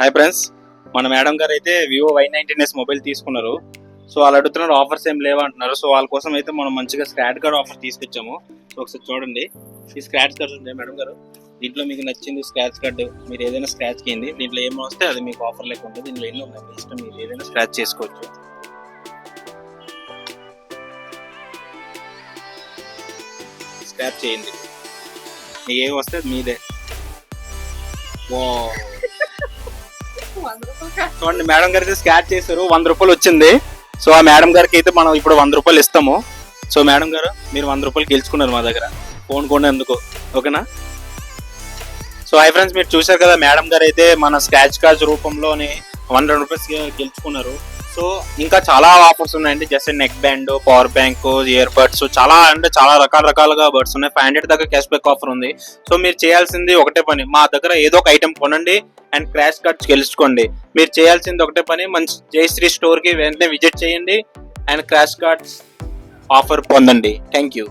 Hi friends, మన madam గారు అయితే వివో Y19s మొబైల్ తీసుకున్నారు. సో వాళ్ళు అడుగుతున్నారు ఆఫర్స్ ఏం లేవా అంటున్నారు. సో వాళ్ళ కోసం అయితే మనం మంచిగా స్క్రాచ్ కార్డ్ ఆఫర్ తీసుకొచ్చాము. సో ఒకసారి చూడండి, ఈ స్క్రాచ్ కార్డ్ ఉంది మేడం గారు. దీంట్లో మీకు నచ్చింది స్క్రాచ్ కార్డు, మీరు ఏదైనా స్క్రాచ్ చేయండి. దీంట్లో ఏమో వస్తే అది మీకు ఆఫర్ లెక్క ఉంటుంది. దీంట్లో ఎన్నో ఉన్నాయి, మీ ఇష్టం, మీరు ఏదైనా స్క్రాచ్ చేసుకోవచ్చు. స్క్రాచ్ చేయండి, మీకు ఏమి వస్తే అది మీదే. చూడండి, మేడం గారికి స్క్రాచ్ చేశారు, 100 రూపాయలు వచ్చింది. సో ఆ మేడం గారికి అయితే మనం ఇప్పుడు 100 రూపాయలు ఇస్తాము. సో మేడం గారు, మీరు 100 రూపాయలు గెలుచుకున్నారు మా దగ్గర ఫోన్ కొనేందుకు, ఓకేనా? సో హై ఫ్రెండ్స్, మీరు చూశారు కదా, మేడం గారు అయితే మన స్క్రాచ్ కార్డ్ రూపంలోనే 100 రూపీస్ గెలుచుకున్నారు. సో ఇంకా చాలా ఆఫర్స్ ఉన్నాయండి. Just neck band, power bank, ear buds, చాలా అంటే చాలా రకాలుగా బడ్స్ ఉన్నాయి. 500 దాకా క్యాష్ బ్యాక్ ఆఫర్ ఉంది. సో మీరు చేయాల్సింది ఒకటే పని, మా దగ్గర ఏదో ఒక ఐటెం కొనండి అండ్ క్రాష్ కార్డ్స్ గెలుచుకోండి. మీరు చేయాల్సింది ఒకటే పని, మంచి జయశ్రీ స్టోర్ కి వెంటనే విజిట్ చేయండి అండ్ క్రాష్ కార్డ్స్ ఆఫర్ పొందండి. Thank you.